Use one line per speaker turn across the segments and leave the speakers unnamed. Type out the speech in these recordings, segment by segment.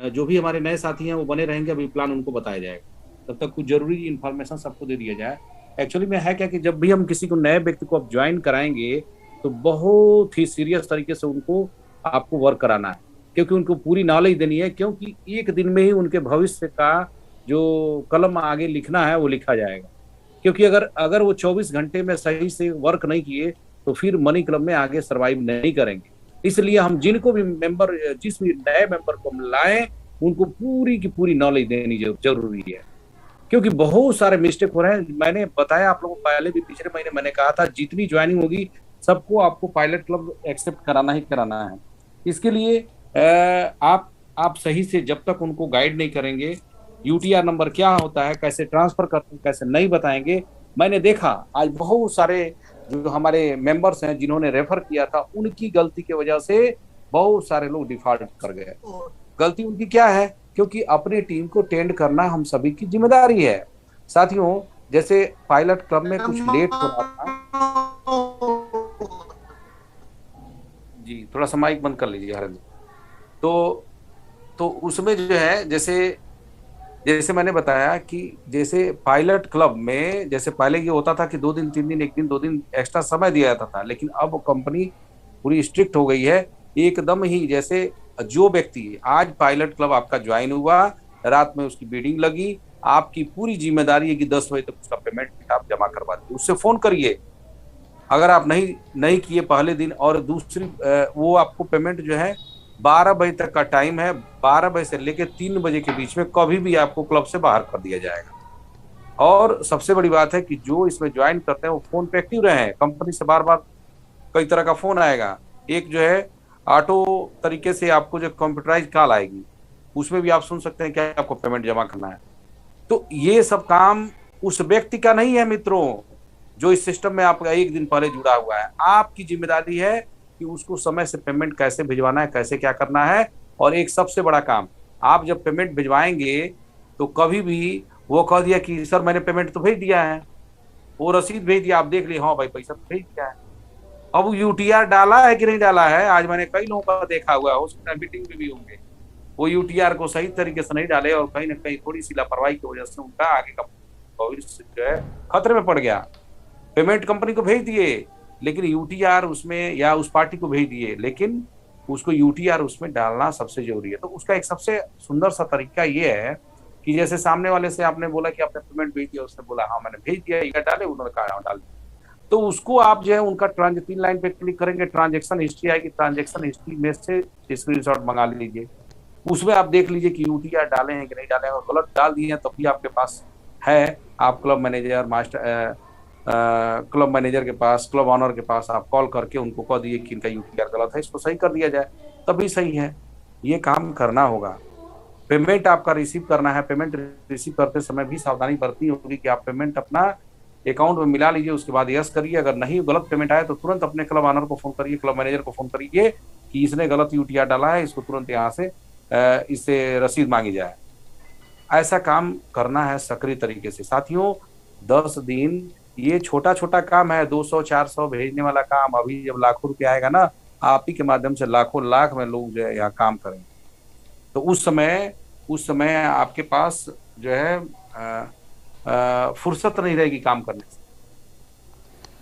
जो भी हमारे नए साथी हैं वो बने रहेंगे, अभी प्लान उनको बताया जाएगा। तब तक कुछ जरूरी इन्फॉर्मेशन सबको दे दिया जाए। एक्चुअली में है क्या कि जब भी हम किसी को नए व्यक्ति को अब ज्वाइन कराएंगे तो बहुत ही सीरियस तरीके से उनको आपको वर्क कराना है, क्योंकि उनको पूरी नॉलेज देनी है, क्योंकि एक दिन में ही उनके भविष्य का जो कलम आगे लिखना है वो लिखा जाएगा। क्योंकि अगर अगर वो 24 घंटे में सही से वर्क नहीं किए तो फिर मनी क्लब में आगे सरवाइव नहीं करेंगे। इसलिए हम जिनको भी मेंबर, जिस भी नए मेंबर को हम लाएं, उनको पूरी की पूरी नॉलेज देनी जरूरी है, क्योंकि बहुत सारे मिस्टेक हो रहे हैं। मैंने बताया आप लोगों को पहले भी, पिछले महीने मैंने कहा था जितनी ज्वाइनिंग होगी सबको आपको पायलट क्लब एक्सेप्ट कराना ही कराना है। इसके लिए आप सही से जब तक उनको गाइड नहीं करेंगे, यूटीआर नंबर क्या होता है, कैसे ट्रांसफर करते हैं, कैसे नहीं बताएंगे। मैंने देखा आज बहुत सारे जो हमारे मेंबर्स हैं जिन्होंने रेफर किया था, उनकी गलती की वजह से बहुत सारे लोग डिफॉल्ट कर गए। गलती उनकी क्या है? क्योंकि अपनी टीम को टेंड करना हम सभी की जिम्मेदारी है। साथियों, जैसे पायलट क्लब में कुछ लेट हो रहा था, जी थोड़ा सा माइक बंद कर लीजिए हरन। तो उसमें जो है, जैसे जैसे मैंने बताया कि जैसे पायलट क्लब में जैसे पहले ये होता था कि 2 दिन 3 दिन, 1 दिन 2 दिन एक्स्ट्रा समय दिया जाता था, लेकिन अब कंपनी पूरी स्ट्रिक्ट हो गई है एकदम ही। जैसे जो व्यक्ति आज पायलट क्लब आपका ज्वाइन हुआ, रात में उसकी बीडिंग लगी, आपकी पूरी जिम्मेदारी है कि 10 बजे तक उसका पेमेंट आप जमा करवा दीजिए, उससे फोन करिए। अगर आप नहीं नहीं किए पहले दिन, और दूसरी वो आपको पेमेंट जो है 12 बजे तक का टाइम है, 12 बजे से लेकर 3 बजे के बीच में कभी भी आपको क्लब से बाहर कर दिया जाएगा। और सबसे बड़ी बात है कि जो इसमें ज्वाइन करते हैं वो फोन पे एक्टिव रहे। कंपनी से बार बार कई तरह का फोन आएगा। एक जो है ऑटो तरीके से आपको जो कंप्यूटराइज कॉल आएगी, उसमें भी आप सुन सकते हैं कि आपको पेमेंट जमा करना है। तो ये सब काम उस व्यक्ति का नहीं है मित्रों, जो इस सिस्टम में आपका 1 दिन पहले जुड़ा हुआ है। आपकी जिम्मेदारी है कि उसको समय से पेमेंट कैसे भिजवाना है, कैसे क्या करना है। और एक सबसे बड़ा काम, आप जब पेमेंट भिजवाएंगे तो कभी भी वो कह दिया कि सर मैंने पेमेंट तो भेज दिया है, वो रसीद भेज दिया, आप देख लिए हाँ भाई पैसा तो भेज दिया है। अब यूटीआर डाला है कि नहीं डाला है, आज मैंने कई लोगों का देखा हुआ है, हो सकता है मीटिंग में भी होंगे, वो यूटीआर को सही तरीके से नहीं डाले और कहीं ना कहीं थोड़ी सी लापरवाही की वजह से उनका आगे का भविष्य जो है खतरे में पड़ गया। पेमेंट कंपनी को भेज दिए, लेकिन यूटीआर उसमें, या उस पार्टी को भेज दिए, लेकिन उसको यूटीआर उसमें डालना सबसे जरूरी है। तो उसका एक सबसे सुंदर सा तरीका ये है कि जैसे सामने वाले से आपने बोला कि आपने पेमेंट भेज दिया, उसने बोला हाँ मैंने भेज दिया, ये डाले, उन्होंने कहा हाँ डाल दिया। तो उसको आप जो है उनका 3 लाइन पे क्लिक करेंगे, ट्रांजेक्शन हिस्ट्री आएगी, ट्रांजेक्शन हिस्ट्री में से स्क्रीनशॉट मंगा लीजिए। उसमें आप देख लीजिए कि यूटीआर डाले हैं कि नहीं डाले हैं, और गलत डाल दिए हैं तब भी आपके पास है, आप क्लब मैनेजर क्लब मैनेजर के पास, क्लब ऑनर के पास आप कॉल करके उनको कह दिए कि इनका यूटीआर गलत है, इसको सही कर दिया जाए, तभी सही है। ये काम करना होगा। पेमेंट आपका रिसीव करना है, पेमेंट रिसीव करते समय भी सावधानी बरतनी होगी कि आप पेमेंट अपना अकाउंट में मिला लीजिए, उसके बाद यस करिए। अगर नहीं गलत पेमेंट आए तो तुरंत अपने क्लब ऑनर को फोन करिए, क्लब मैनेजर को फोन करिए कि इसने गलत यूटीआर डाला है, इसको तुरंत यहाँ से इससे रसीद मांगी जाए। ऐसा काम करना है सक्रिय तरीके से। साथियों, 10 दिन ये छोटा छोटा काम है, 200 400 भेजने वाला काम। अभी जब लाखों रुपया आएगा ना, आप ही के माध्यम से लाखों लाख में लोग जो है यहाँ काम करेंगे, तो उस समय आपके पास जो है फुर्सत नहीं रहेगी काम करने से।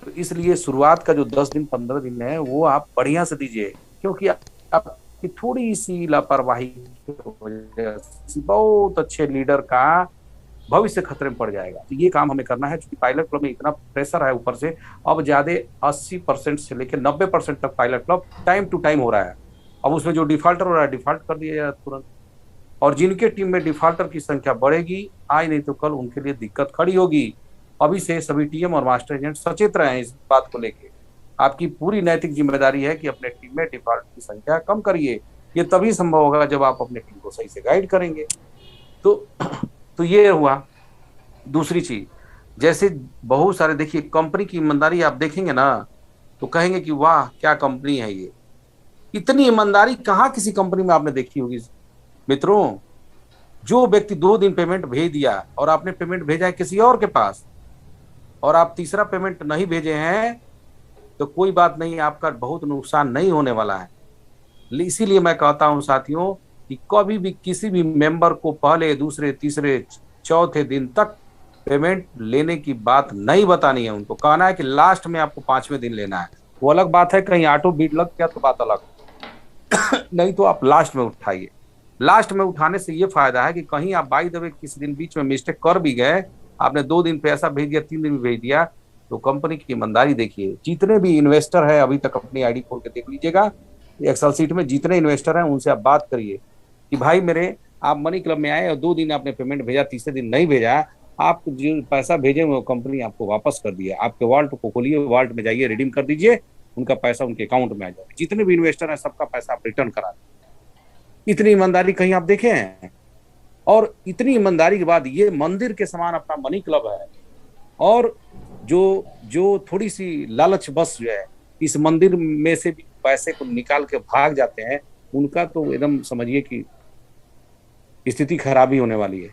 तो इसलिए शुरुआत का जो 10 दिन 15 दिन है वो आप बढ़िया से दीजिए, क्योंकि आपकी थोड़ी सी लापरवाही की वजह से बहुत अच्छे लीडर का भविष्य खतरे में पड़ जाएगा। तो ये काम हमें करना है, क्योंकि पायलट क्लब में इतना प्रेशर है ऊपर से। अब ज्यादा 80% से लेकर 90% तक pilot club time to time हो रहा है। अब उसमें जो डिफॉल्टर हो रहा है, डिफॉल्ट कर दिया जाए तुरंत। और जिनके टीम में डिफॉल्टर की संख्या बढ़ेगी, आज नहीं तो कल उनके लिए दिक्कत खड़ी होगी। अभी से सभी टीएम और मास्टर एजेंट सचेत रहे इस बात को लेकर। आपकी पूरी नैतिक जिम्मेदारी है कि अपने टीम में डिफॉल्ट की संख्या कम करिए। ये तभी संभव होगा जब आप अपने टीम को सही से गाइड करेंगे। तो तो ये हुआ। दूसरी चीज, जैसे बहुत सारे, देखिए कंपनी की ईमानदारी आप देखेंगे ना तो कहेंगे कि वाह क्या कंपनी है ये। इतनी ईमानदारी कहाँ किसी कंपनी में आपने देखी होगी मित्रों। जो व्यक्ति 2 दिन पेमेंट भेज दिया और आपने पेमेंट भेजा है किसी और के पास, और आप तीसरा पेमेंट नहीं भेजे हैं, तो कोई बात नहीं, आपका बहुत नुकसान नहीं होने वाला है। इसीलिए मैं कहता हूं साथियों कि कभी भी किसी भी मेंबर को पहले, दूसरे, तीसरे, चौथे दिन तक पेमेंट लेने की बात नहीं बतानी है। उनको कहना है कि लास्ट में आपको 5वें दिन लेना है। वो अलग बात है, कहीं ऑटो बीट लग गया तो बात अलग, नहीं तो आप लास्ट में उठाइए। लास्ट में उठाने से ये फायदा है कि कहीं आप बाई द वे किसी दिन बीच में मिस्टेक कर भी गए, आपने 2 दिन पैसा भेज दिया, 3 दिन भी भेज दिया, तो कंपनी की ईमानदारी देखिए। जितने भी इन्वेस्टर है अभी तक अपनी आईडी खोल के देख लीजिएगा, एक्सेल सीट में जितने इन्वेस्टर हैं उनसे आप बात करिए कि भाई मेरे, आप मनी क्लब में आए और 2 दिन आपने पेमेंट भेजा, तीसरे दिन नहीं भेजा, आप जो पैसा भेजे वो कंपनी आपको वापस कर दिया। आपके वॉल्ट को खोलिए, वॉल्ट में जाइए, रिडीम कर दीजिए, उनका पैसा उनके अकाउंट में आ जाए। जितने भी इन्वेस्टर हैं सबका पैसा आप रिटर्न करा दें। इतनी ईमानदारी कहीं आप देखे हैं? और इतनी ईमानदारी के बाद ये मंदिर के समान अपना मनी क्लब है, और जो जो थोड़ी सी लालच बस जो है इस मंदिर में से भी पैसे को निकाल के भाग जाते हैं, उनका तो एकदम समझिए कि स्थिति खराब ही होने वाली है।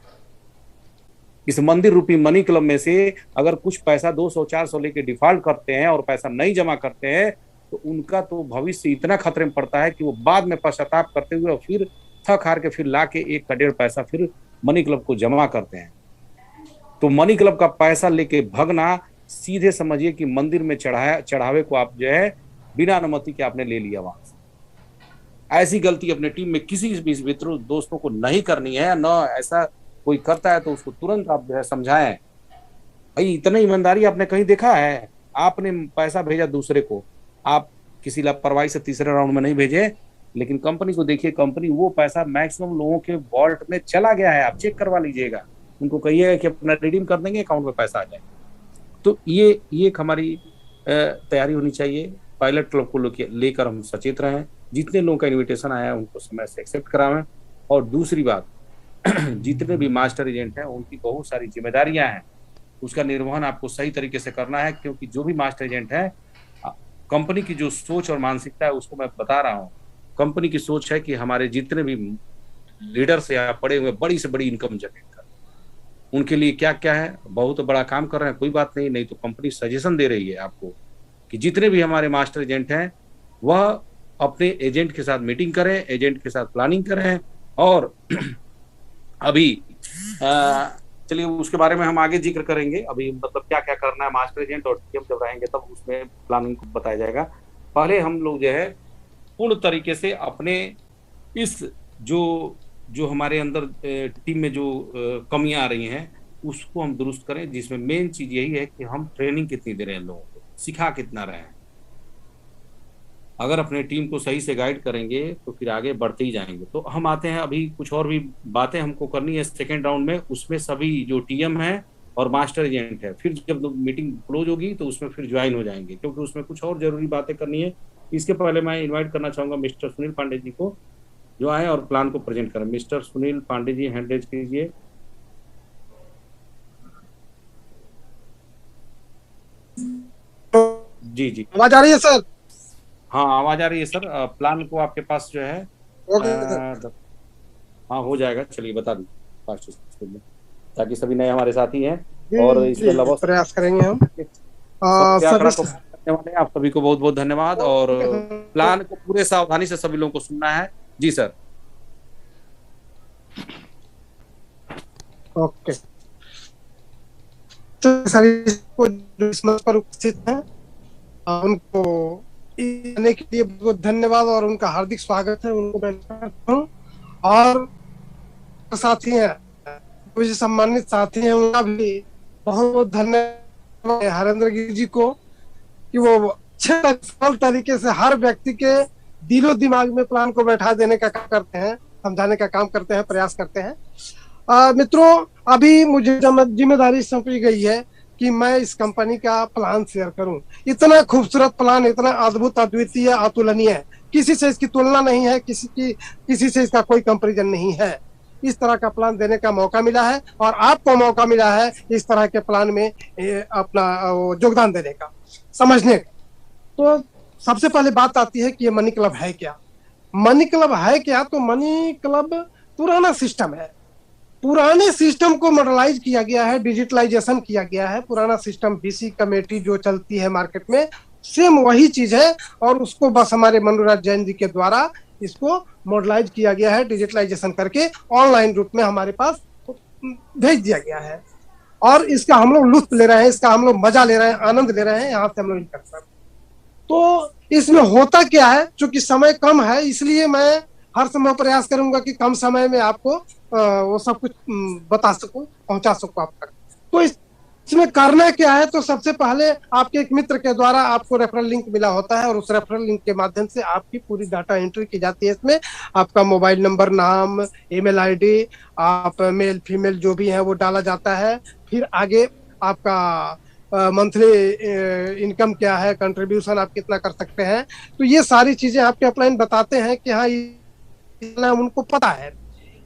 इस मंदिर रूपी मनी क्लब में से अगर कुछ पैसा 200-400 लेके डिफॉल्ट करते हैं और पैसा नहीं जमा करते हैं, तो उनका तो भविष्य इतना खतरे में पड़ता है कि वो बाद में पश्चाताप करते हुए और फिर थक हार के फिर ला के 1 का 1.5 पैसा फिर मनी क्लब को जमा करते हैं। तो मनी क्लब का पैसा लेके भगना, सीधे समझिए कि मंदिर में चढ़ावे को आप जो है बिना अनुमति के आपने ले लिया वहां से। ऐसी गलती अपने टीम में किसी भी मित्रों दोस्तों को नहीं करनी है। न ऐसा कोई करता है तो उसको तुरंत आप जो है समझाएं। भाई इतना ईमानदारी आपने कहीं देखा है? आपने पैसा भेजा दूसरे को, आप किसी लापरवाही से तीसरे राउंड में नहीं भेजे, लेकिन कंपनी को देखिए, कंपनी वो पैसा मैक्सिमम लोगों के वॉलेट में चला गया है। आप चेक करवा लीजिएगा, उनको कहिएगा कि अपना रिडीम कर देंगे, अकाउंट में पैसा आ जाएगा। तो ये एक हमारी तैयारी होनी चाहिए। पायलट क्लब को लेकर हम सचेत रहें, जितने लोगों का इन्विटेशन आया है उनको समय से एक्सेप्ट करावें। और दूसरी बात, जितने भी मास्टर एजेंट हैं उनकी बहुत सारी जिम्मेदारियां हैं, उसका निर्वहन आपको सही तरीके से करना है। क्योंकि जो भी मास्टर एजेंट है, कंपनी की जो सोच और मानसिकता है उसको मैं बता रहा हूँ। कंपनी की सोच है कि हमारे जितने भी लीडर्स या पड़े हुए बड़ी से बड़ी इनकम जनरेट कर, उनके लिए क्या क्या है, बहुत बड़ा काम कर रहे हैं, कोई बात नहीं, नहीं तो कंपनी सजेशन दे रही है आपको कि जितने भी हमारे मास्टर एजेंट हैं वह अपने एजेंट के साथ मीटिंग करें, एजेंट के साथ प्लानिंग करें। और अभी चलिए उसके बारे में हम आगे जिक्र करेंगे। अभी मतलब क्या क्या करना है, मास्टर एजेंट और टीएम जब रहेंगे तब उसमें प्लानिंग को बताया जाएगा। पहले हम लोग जो है पूर्ण तरीके से अपने इस जो हमारे अंदर टीम में जो कमियां आ रही हैं उसको हम दुरुस्त करें, जिसमें मेन चीज यही है कि हम ट्रेनिंग कितनी दे रहे हैं, लोगों को सिखा कितना रहे हैं। अगर अपने टीम को सही से गाइड करेंगे तो फिर आगे बढ़ते ही जाएंगे। तो हम आते हैं, अभी कुछ और भी बातें हमको करनी है सेकेंड राउंड में, उसमें सभी जो टीएम है और मास्टर एजेंट है फिर जब मीटिंग क्लोज होगी तो उसमें फिर ज्वाइन हो जाएंगे, क्योंकि उसमें कुछ और जरूरी बातें करनी है। इसके पहले मैं इन्वाइट करना चाहूंगा मिस्टर सुनील पांडे जी को, जो आए और प्लान को प्रेजेंट करें। Mister Sunil Pandey ji, hand raise कीजिए। जी जी,
आवाज आ रही है सर?
हाँ आवाज आ रही है सर। प्लान को आपके पास जो है हाँ हो जाएगा, चलिए बता दी फास्ट स्पीड में, ताकि सभी नए हमारे साथी हैं और इसके अलावा
प्रयास करेंगे हम।
वाले आप सभी को बहुत बहुत धन्यवाद। और प्लान को पूरे सावधानी से सभी लोगों को सुनना है। जी सर।
ओके, सभी को जो इस मंच पर उपस्थित हैं उनको आने के लिए बहुत धन्यवाद और उनका हार्दिक स्वागत है। उनको मैं करता हूं। और साथी हैं, मुझे सम्मानित साथी हैं, उनका भी बहुत बहुत धन्यवाद हरेंद्र गिरी जी को कि वो अच्छे सरल तरीके से हर व्यक्ति के दिलो दिमाग में प्लान को बैठा देने का काम करते हैं, समझाने का काम करते हैं, प्रयास करते हैं। मित्रों, अभी मुझे जिम्मेदारी सौंपी गई है कि मैं इस कंपनी का प्लान शेयर करूं। इतना खूबसूरत प्लान, इतना अद्भुत, अद्वितीय, अतुलनीय है, किसी से इसकी तुलना नहीं है, किसी से इसका कोई कंपैरिजन नहीं है। इस तरह का प्लान देने का मौका मिला है और आपको मौका मिला है इस तरह के प्लान में अपना योगदान देने का, समझने का। तो सबसे पहले बात आती है कि ये मनी क्लब है क्या। मनी क्लब है क्या? तो मनी क्लब पुराना सिस्टम है, पुराने सिस्टम को मॉडर्नाइज किया गया है, डिजिटलाइजेशन किया गया है। पुराना सिस्टम बीसी कमेटी जो चलती है मार्केट में, सेम वही चीज है और उसको बस हमारे मनोराज जैन जी के द्वारा इसको मॉडलाइज किया गया है, डिजिटलाइजेशन करके ऑनलाइन रूप में हमारे पास भेज दिया गया है। और इसका हम लोग लुत्फ ले रहे हैं, इसका हम लोग मजा ले रहे हैं, आनंद ले रहे हैं यहाँ से हम लोग कर सकते। तो इसमें होता क्या है, चूंकि समय कम है इसलिए मैं हर समय प्रयास करूंगा कि कम समय में आपको वो सब कुछ बता सकूं, पहुंचा सकूं आप तक। तो इसमें करना क्या है, तो सबसे पहले आपके एक मित्र के द्वारा आपको रेफरल लिंक मिला होता है और उस रेफरल लिंक के माध्यम से आपकी पूरी डाटा एंट्री की जाती है। इसमें आपका मोबाइल नंबर, नाम, ईमेल आईडी, आप मेल फीमेल जो भी है वो डाला जाता है। फिर आगे आपका मंथली इनकम क्या है, कंट्रीब्यूशन आप कितना कर सकते हैं, तो ये सारी चीजें आपके अपलाइन बताते हैं कि हाँ उनको पता है।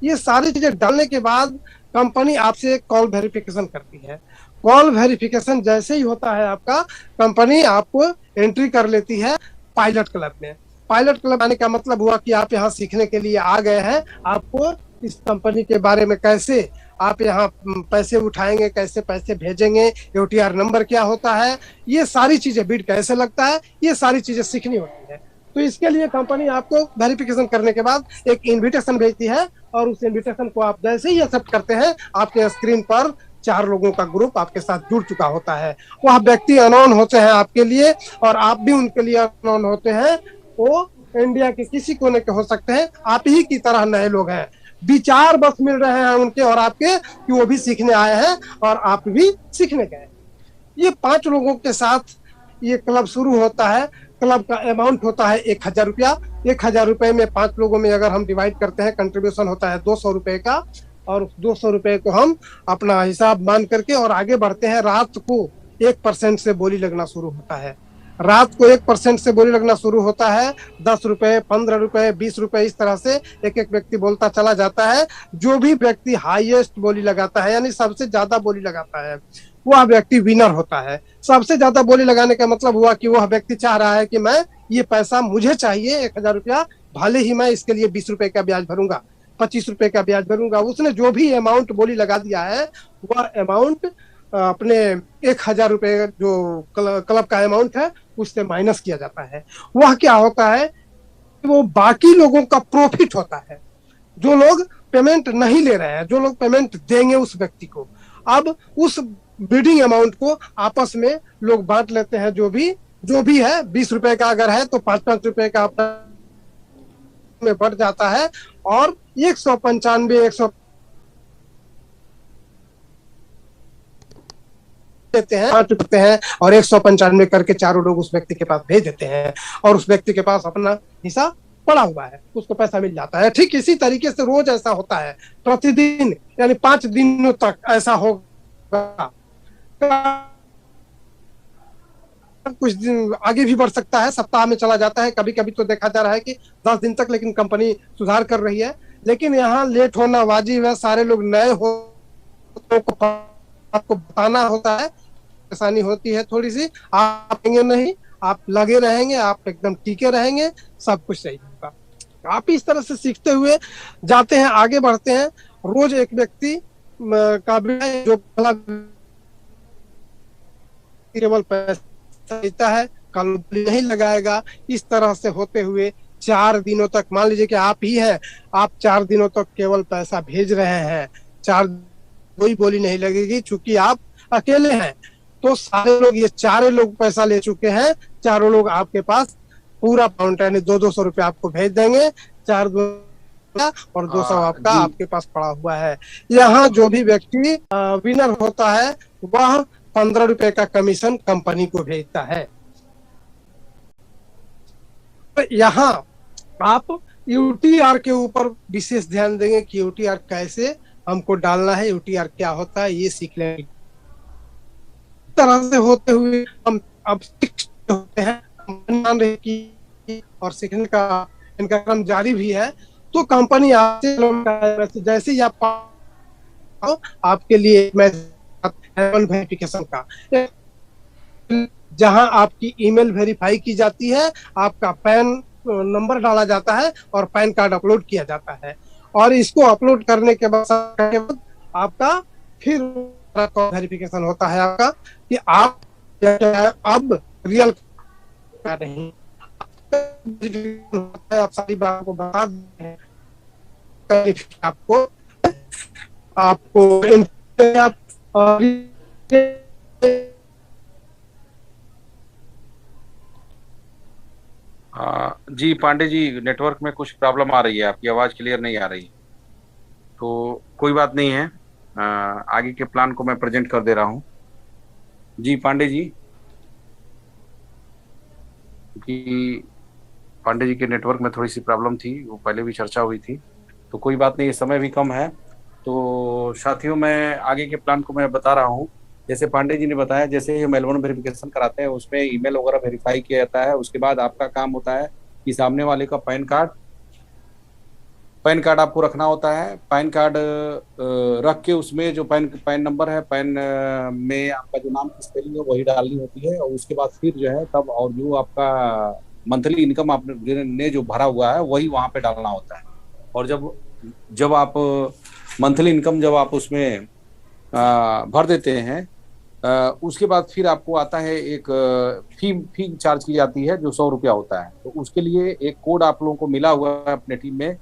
ये सारी चीजें डालने के बाद कंपनी आपसे कॉल वेरिफिकेशन करती है। कॉल वेरिफिकेशन जैसे ही होता है आपका, कंपनी आपको एंट्री कर लेती है पायलट क्लब में। पायलट क्लब आने का मतलब हुआ कि आप यहाँ सीखने के लिए आ गए हैं, आपको इस कंपनी के बारे में कैसे आप यहाँ पैसे उठाएंगे, कैसे पैसे भेजेंगे, यूटीआर नंबर क्या होता है, ये सारी चीजें, बिड कैसे लगता है, ये सारी चीजें सीखनी होती है। तो इसके लिए कंपनी आपको वेरिफिकेशन करने के बाद एक इनविटेशन भेजती है और उस इनविटेशन को आप जैसे ही एक्सेप्ट करते हैं, आपके स्क्रीन पर 4 लोगों का ग्रुप आपके साथ जुड़ चुका होता है। वह व्यक्ति अननोन होते हैं आपके लिए और आप भी उनके लिए अननोन होते हैं। वो इंडिया के किसी कोने के हो सकते हैं, आप ही की तरह नए लोग हैं, विचार बस मिल रहे हैं उनके और आपके कि वो भी सीखने आए हैं और आप भी सीखने गए। ये 5 लोगों के साथ ये क्लब शुरू होता है। क्लब का अमाउंट होता है 1000 रुपया। 1000 रुपए में 5 लोगों में अगर हम डिवाइड करते हैं, कंट्रीब्यूशन होता है 200 रुपए का। और 200 रुपए को हम अपना हिसाब मान करके और आगे बढ़ते हैं। रात को 1% से बोली लगना शुरू होता है। रात को 1% से बोली लगना शुरू होता है। 10 रुपए, 15 रुपए, 20 रुपए, इस तरह से एक एक व्यक्ति बोलता चला जाता है। जो भी व्यक्ति हाईएस्ट बोली लगाता है, यानी सबसे ज्यादा बोली लगाता है, वह व्यक्ति विनर होता है। सबसे ज्यादा बोली लगाने का मतलब हुआ कि वह व्यक्ति चाह रहा है कि मैं ये पैसा मुझे चाहिए 1000 रुपया, भले ही मैं इसके लिए 20 रुपए का ब्याज भरूंगा, 25 रुपए का ब्याज भरूंगा। उसने जो भी अमाउंट बोली लगा दिया है, वह अमाउंट अपने 1000 रुपए जो क्लब का अमाउंट है उससे माइनस किया जाता है। वह क्या होता है, वो बाकी लोगों का प्रॉफिट होता है। जो लोग पेमेंट नहीं ले रहे हैं, जो लोग पेमेंट देंगे उस व्यक्ति को, अब उस बिडिंग अमाउंट को आपस में लोग बांट लेते हैं। जो भी है, 20 रुपए का अगर है तो 5-5 रुपए का में बढ़ जाता है और 195 देते हैं, 5 देते हैं और 195 करके चारों लोग उस व्यक्ति के पास भेज देते हैं और उस व्यक्ति के पास अपना हिस्सा पड़ा हुआ है, उसको पैसा मिल जाता है। ठीक इसी तरीके से रोज ऐसा होता है, प्रतिदिन, यानी 5 दिनों तक ऐसा होगा। कुछ दिन आगे भी बढ़ सकता है, सप्ताह में चला जाता है, कभी कभी तो देखा जा रहा है कि 10 दिन तक, लेकिन कंपनी सुधार कर रही है। लेकिन यहाँ लेट होना वाजिब है। सारे लोग नए हो तो आपको बताना होता है, परेशानी होती है थोड़ी सी। आप नहीं, आप लगे रहेंगे, आप एकदम टीके रहेंगे, सब कुछ सही होगा। आप इस तरह से सीखते हुए जाते हैं, आगे बढ़ते हैं। रोज एक व्यक्ति का जो केवल पैसा देता है, कल नहीं लगाएगा। इस तरह से होते हुए 4 दिनों तक, मान लीजिए कि आप ही हैं, आप 4 दिनों तक केवल पैसा भेज रहे हैं, 4 कोई बोली नहीं लगेगी, चूंकि आप अकेले हैं। तो सारे लोग, ये 4 लोग पैसा ले चुके हैं, चारों लोग आपके पास पूरा अमाउंट यानी 200 रुपया आपको भेज देंगे। 4 और 200 आपका आपके पास पड़ा हुआ है। यहाँ जो भी व्यक्ति विनर होता है वह 15 रुपए का कमीशन कंपनी को भेजता है। तो यहाँ आप यूटीआर के ऊपर विशेष ध्यान देंगे कि यूटीआर कैसे हमको डालना है, यूटीआर क्या होता है, ये सीख लेंगे। तरह से होते हुए हम अब होते हैं, मान रहे कि और सीखने का इनका क्रम जारी भी है। तो कंपनी आपसे जैसे ही आप आपके लिए वेरिफिकेशन का, जहां आपकी ईमेल वेरीफाई की जाती है, आपका पैन नंबर डाला जाता है और पैन कार्ड अपलोड किया जाता है। और इसको अपलोड करने के बाद आपका फिर वेरिफिकेशन होता है आपका कि आप अब रियल नहीं होता है, आप सारी बात को बता देते हैं, आपको आपको आप
जी पांडे जी, नेटवर्क में कुछ प्रॉब्लम आ रही है, आपकी आवाज़ क्लियर नहीं आ रही। तो कोई बात नहीं है, आगे के प्लान को मैं प्रेजेंट कर दे रहा हूँ। जी पांडे जी, क्योंकि पांडे जी के नेटवर्क में थोड़ी सी प्रॉब्लम थी, वो पहले भी चर्चा हुई थी। तो कोई बात नहीं, समय भी कम है। तो साथियों, मैं आगे के प्लान को मैं बता रहा हूँ। जैसे पांडे जी ने बताया, जैसे हम L1 वेरिफिकेशन कराते हैं, उसमें ईमेल वगैरह वेरीफाई किया जाता है। उसके बाद आपका काम होता है कि सामने वाले का पैन कार्ड आपको रखना होता है। पैन कार्ड रख के उसमें जो पैन पैन नंबर है, पैन में आपका जो नाम की स्पेलिंग है वही डालनी होती है। और उसके बाद फिर जो है तब, और जो आपका मंथली इनकम आपने ने जो भरा हुआ है वही वहां पे डालना होता है। और जब जब आप मंथली इनकम जब आप उसमें भर देते हैं, उसके बाद फिर आपको आता है एक फी फी चार्ज की जाती है जो 100 रुपया होता है। तो उसके लिए एक कोड आप लोगों को मिला हुआ है अपने टीम में,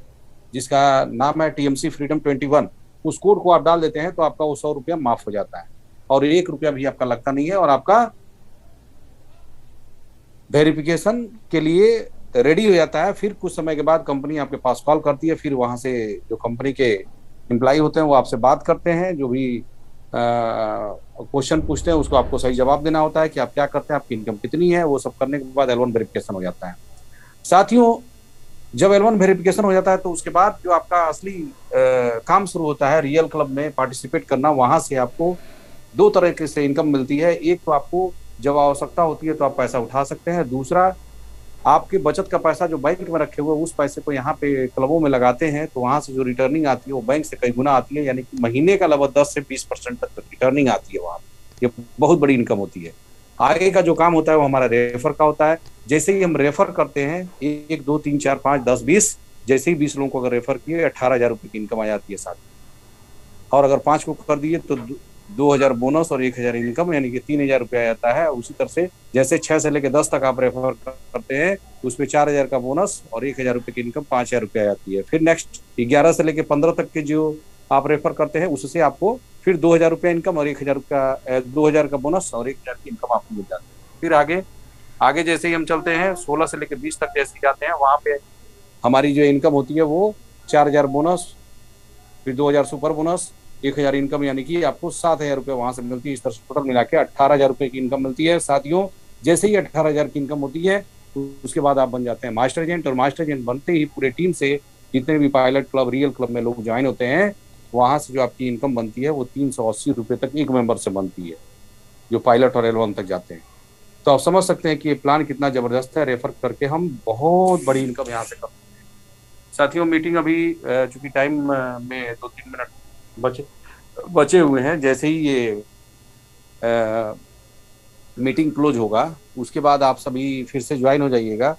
जिसका नाम है TMC फ्रीडम 21। उस कोड को आप डाल देते हैं तो आपका वो 100 रुपया माफ हो जाता है, और 1 रुपया भी आपका लगता नहीं है, और आपका वेरिफिकेशन के लिए रेडी हो जाता है। फिर कुछ समय के बाद कंपनी आपके पास कॉल करती है, फिर वहां से जो कंपनी के एम्प्लॉय होते हैं वो आपसे बात करते हैं, जो भी क्वेश्चन पूछते हैं उसको आपको सही जवाब देना होता है कि आप क्या करते हैं, आपकी इनकम कितनी है। वो सब करने के बाद L1 वेरिफिकेशन हो जाता है। साथियों, जब L1 वेरिफिकेशन हो जाता है तो उसके बाद जो आपका असली काम शुरू होता है, रियल क्लब में पार्टिसिपेट करना। वहां से आपको 2 तरह से इनकम मिलती है। एक तो आपको जब आवश्यकता होती है तो आप पैसा उठा सकते हैं। दूसरा, आपके बचत का पैसा जो बैंक में रखे हुए उस पैसे को यहाँ पे क्लबों में लगाते हैं, तो वहां से जो रिटर्निंग आती है वो बैंक से कई गुना आती है। यानी कि महीने का लगभग 10 से 20% तक रिटर्निंग आती है वहां। ये बहुत बड़ी इनकम होती है। आगे का जो काम होता है वो हमारा रेफर का होता है। जैसे ही हम रेफर करते हैं, 1 2 3 4 5 10 20, जैसे ही 20 लोगों को अगर रेफर किए, 18,000 रुपये की इनकम आ जाती है साथ। और अगर 5 को कर दिए तो 2,000 बोनस और 1,000 इनकम, यानी कि 3,000 रुपया आ जाता है। उसी तरह से जैसे 6 से लेकर 10 तक आप रेफर करते हैं, उसमें 4,000 का बोनस और 1,000 रुपये की इनकम, 5,000 रुपया आ जाती है। फिर नेक्स्ट 11 से लेकर 15 तक के जो आप रेफर करते हैं, उससे आपको फिर 2,000 रुपया इनकम और 1,000 रुपया 2,000 का बोनस और 1,000 की इनकम आपको मिल जाती है। फिर आगे आगे जैसे ही हम चलते हैं, 16 से लेकर 20 तक जैसे जाते हैं, वहां पे हमारी जो इनकम होती है वो 4,000 बोनस, फिर 2,000 सुपर बोनस, 1,000 इनकम, यानी कि आपको 7,000 रुपये वहां से मिलती है। इस तरह से टोटल मिला के 18,000 रुपये की इनकम मिलती है। साथियों, जैसे ही 18,000 की इनकम होती है तो उसके बाद आप बन जाते हैं मास्टर एजेंट। और मास्टर एजेंट बनते ही पूरे टीम से जितने भी पायलट क्लब, रियल क्लब में लोग ज्वाइन होते हैं, वहां से जो आपकी इनकम बनती है वो 380 रुपये तक एक मेंबर से बनती है, जो पायलट और L1 तक जाते हैं। तो आप समझ सकते हैं कि ये प्लान कितना जबरदस्त है। रेफर करके हम बहुत बड़ी इनकम यहाँ से कर सकते हैं। साथियों, मीटिंग अभी चूंकि टाइम में 2 3 मिनट बचे बचे हुए हैं। जैसे ही ये मीटिंग क्लोज होगा, उसके बाद आप सभी फिर से ज्वाइन हो जाइएगा।